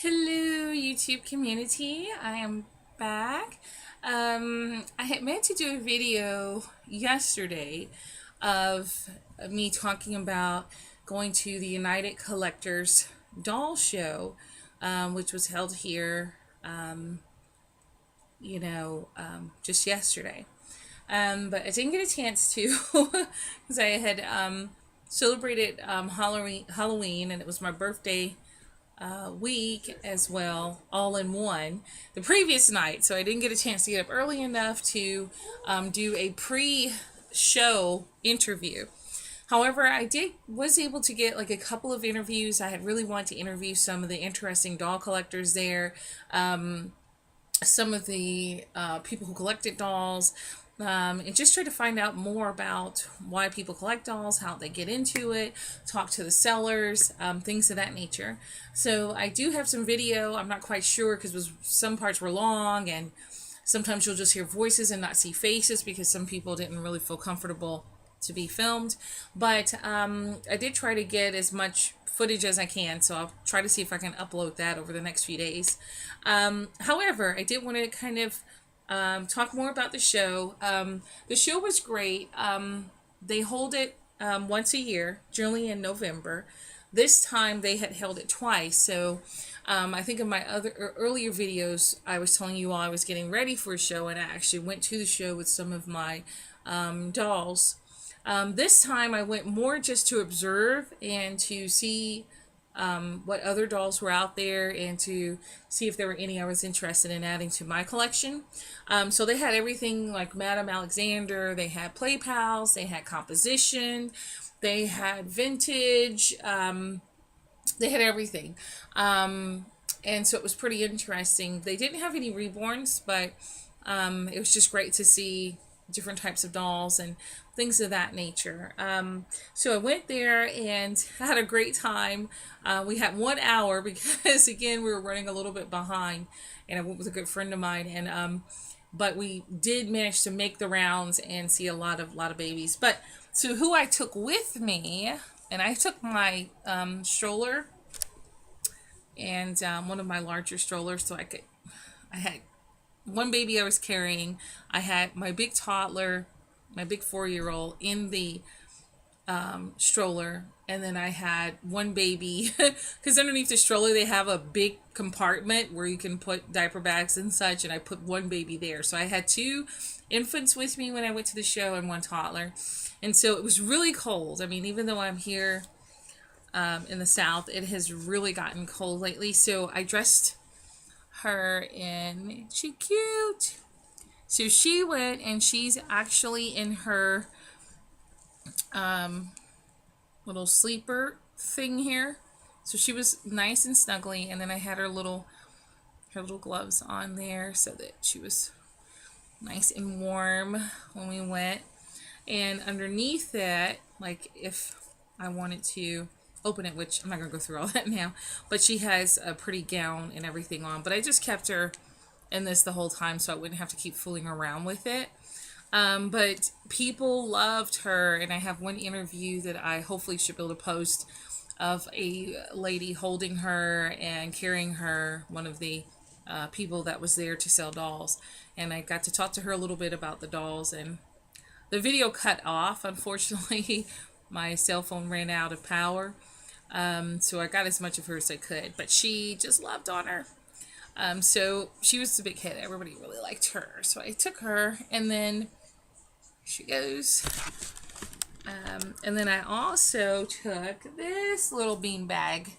Hello, YouTube community. I am back. I had meant to do a video yesterday of me talking about going to the United Collectors Doll Show, which was held here, just yesterday. But I didn't get a chance to because I had celebrated Halloween, and it was my birthday week as well, all in one, the previous night. So I didn't get a chance to get up early enough to do a pre-show interview. However, was able to get like a couple of interviews. I had really wanted to interview some of the interesting doll collectors there, some of the people who collected dolls, and just try to find out more about why people collect dolls, how they get into it, talk to the sellers, things of that nature. So I do have some video. I'm not quite sure because some parts were long, and sometimes you'll just hear voices and not see faces because some people didn't really feel comfortable to be filmed. But I did try to get as much footage as I can, so I'll try to see if I can upload that over the next few days. However, I did want to kind of talk more about the show. The show was great. They hold it once a year, generally in November. This time they had held it twice. So I think in my earlier videos, I was telling you all I was getting ready for a show, and I actually went to the show with some of my dolls. This time I went more just to observe and to see what other dolls were out there and to see if there were any I was interested in adding to my collection. So they had everything like Madame Alexander, they had Play Pals, they had composition, they had vintage, they had everything. And so it was pretty interesting. They didn't have any reborns, but it was just great to see different types of dolls and things of that nature. So I went there and had a great time. We had 1 hour because again we were running a little bit behind, and I went with a good friend of mine, and but we did manage to make the rounds and see a lot of babies. But so who I took with me, and I took my stroller and one of my larger strollers, so I had one baby I was carrying. I had my big toddler, my big 4-year-old in the stroller, and then I had one baby because underneath the stroller they have a big compartment where you can put diaper bags and such, and I put one baby there. So I had 2 infants with me when I went to the show and one toddler. And so it was really cold. I mean, even though I'm here in the South, it has really gotten cold lately. So I dressed her in, she cute. So she went, and she's actually in her little sleeper thing here. So she was nice and snuggly, and then I had her little gloves on there so that she was nice and warm when we went. And underneath that, like if I wanted to open it, which I'm not going to go through all that now, but she has a pretty gown and everything on. But I just kept her in this the whole time so I wouldn't have to keep fooling around with it. But people loved her, and I have one interview that I hopefully should be able to post of a lady holding her and carrying her, one of the people that was there to sell dolls. And I got to talk to her a little bit about the dolls, and the video cut off. Unfortunately, my cell phone ran out of power. So I got as much of her as I could, but she just loved on her. So she was the big hit. Everybody really liked her. So I took her, and then she goes. And then I also took this little bean bag.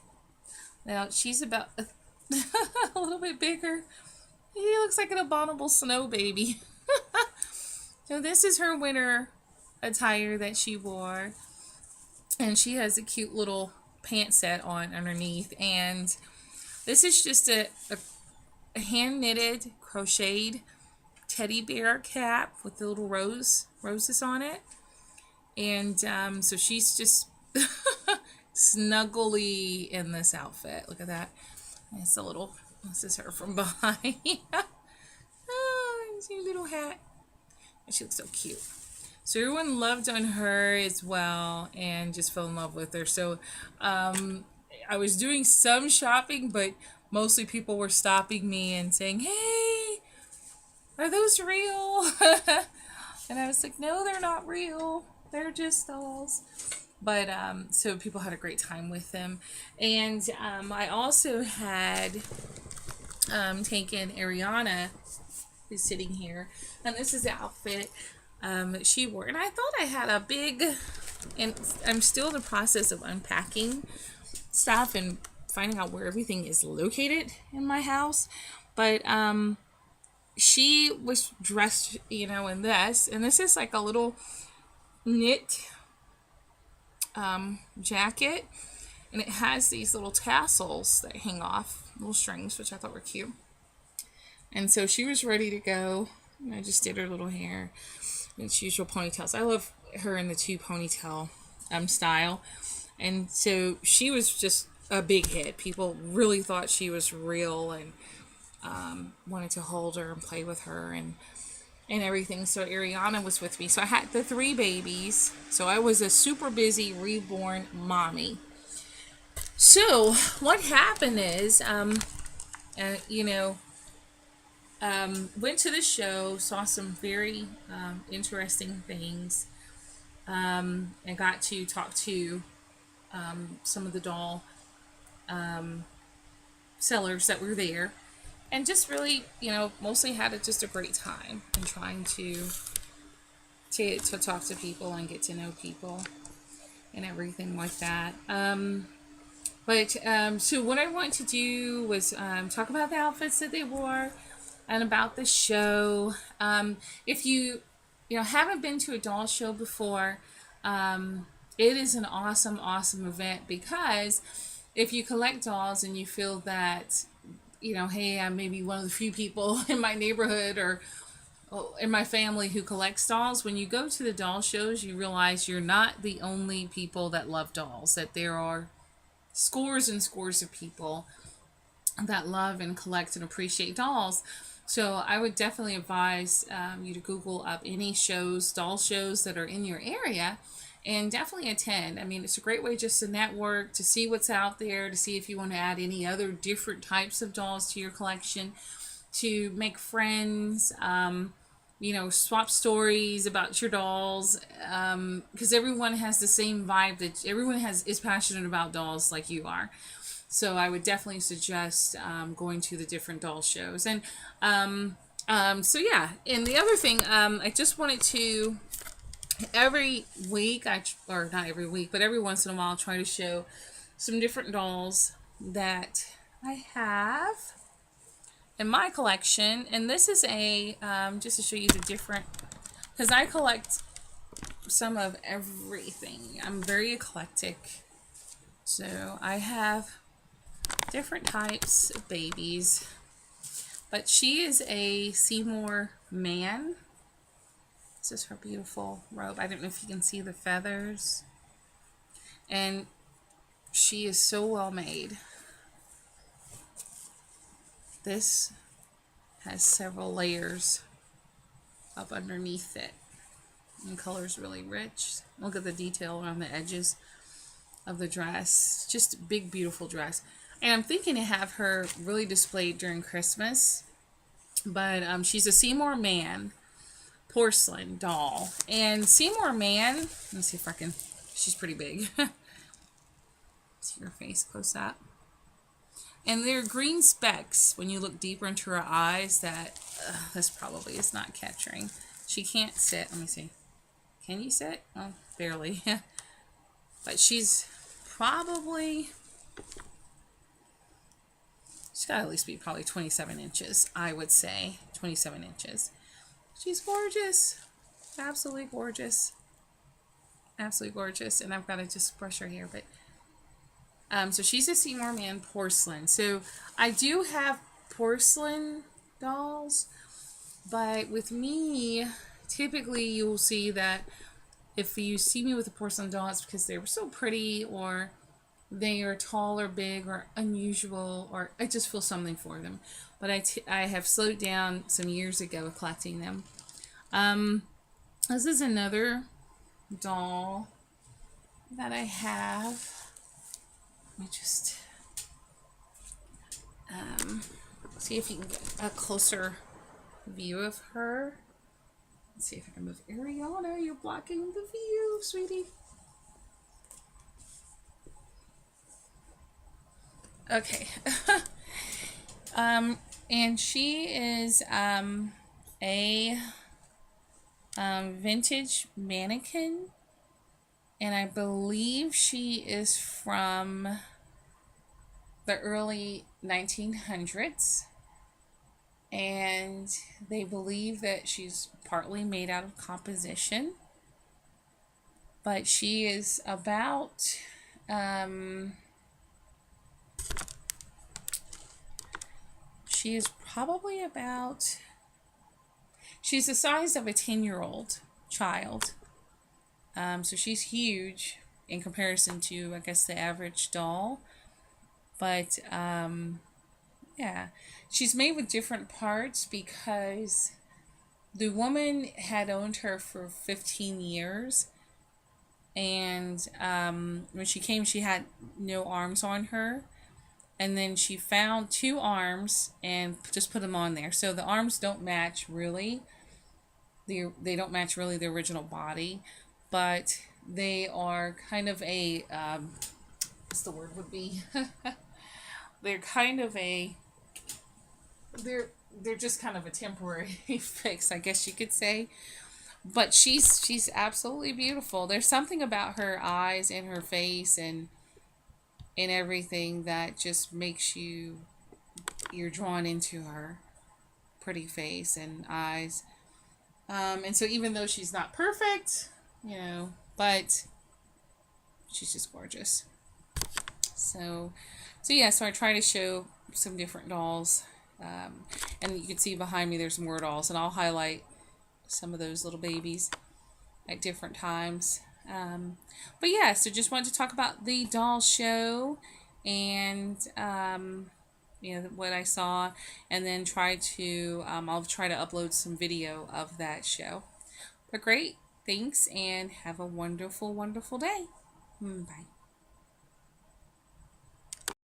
Now she's about a little bit bigger. He looks like an abominable snow baby. So this is her winter attire that she wore. And she has a cute little pant set on underneath, and this is just a hand knitted crocheted teddy bear cap with the little roses on it. And so she's just snuggly in this outfit. Look at that. It's this is her from behind. Oh, see, little hat. She looks so cute. So everyone loved on her as well and just fell in love with her. So I was doing some shopping, but mostly people were stopping me and saying, "Hey, are those real?" And I was like, "No, they're not real. They're just dolls." But so people had a great time with them. And I also had taken Ariana, who's sitting here, and this is the outfit that she wore. And I thought I had a big, and I'm still in the process of unpacking stuff and finding out where everything is located in my house. But she was dressed, in this, and this is like a little knit jacket, and it has these little tassels that hang off, little strings, which I thought were cute. And so she was ready to go. I just did her little hair and its usual ponytails. I love her in the 2 ponytail style. And so she was just a big hit. People really thought she was real and wanted to hold her and play with her and everything. So Ariana was with me. So I had the 3 babies. So I was a super busy reborn mommy. So what happened is, went to the show, saw some very interesting things, and got to talk to some of the doll sellers that were there, and just really, mostly had just a great time and trying to talk to people and get to know people and everything like that. So what I wanted to do was talk about the outfits that they wore and about the show. If you haven't been to a doll show before, it is an awesome, awesome event, because if you collect dolls and you feel that, hey, I'm maybe one of the few people in my neighborhood or in my family who collects dolls, when you go to the doll shows, you realize you're not the only people that love dolls, that there are scores and scores of people that love and collect and appreciate dolls. So I would definitely advise you to Google up any shows, doll shows that are in your area, and definitely attend. I mean, it's a great way just to network, to see what's out there, to see if you want to add any other different types of dolls to your collection, to make friends, swap stories about your dolls, because everyone has the same vibe, that everyone is passionate about dolls like you are. So I would definitely suggest going to the different doll shows. And so yeah, and the other thing, I just wanted to, every week, or not every week, but every once in a while, try to show some different dolls that I have in my collection. And this is a, just to show you the different, because I collect some of everything. I'm very eclectic. So I have different types of babies. But she is a Seymour man. This is her beautiful robe. I don't know if you can see the feathers. And she is so well made. This has several layers up underneath it. And the color's really rich. Look at the detail around the edges of the dress. Just a big, beautiful dress. And I'm thinking to have her really displayed during Christmas. But she's a Seymour Man porcelain doll. And Seymour Man, let me see if I can, she's pretty big. See her face close up. And there are green specks when you look deeper into her eyes that this probably is not capturing. She can't sit. Let me see. Can you sit? Oh, barely. But she's probably, she's got to at least be probably 27 inches, I would say. 27 inches. She's gorgeous. Absolutely gorgeous. Absolutely gorgeous. And I've got to just brush her hair, but so she's a Seymour Man porcelain. So I do have porcelain dolls, but with me, typically you'll see that if you see me with a porcelain doll, it's because they were so pretty, or they are tall or big or unusual, or I just feel something for them. But I have slowed down some years ago collecting them. This is another doll that I have. Let me just See if you can get a closer view of her. Let's see if I can move. Ariana, you're blocking the view, sweetie. Okay. And she is a vintage mannequin, and I believe she is from the early 1900s. And they believe that she's partly made out of composition, but she is about she is probably about she's the size of a 10-year-old child. So she's huge in comparison to, I guess, the average doll. But yeah, she's made with different parts because the woman had owned her for 15 years. And when she came, she had no arms on her. And then she found 2 arms and just put them on there. So the arms don't match really. They don't match really the original body, but they are kind of a what's the word would be? They're kind of a they're just kind of a temporary fix, I guess you could say. But she's absolutely beautiful. There's something about her eyes and her face and everything that just makes you're drawn into her pretty face and eyes. And so even though she's not perfect, but she's just gorgeous. So yeah, so I try to show some different dolls. And you can see behind me there's more dolls, and I'll highlight some of those little babies at different times. But yeah, so just wanted to talk about the doll show and what I saw, and then I'll try to upload some video of that show. But great, thanks, and have a wonderful, wonderful day. Bye.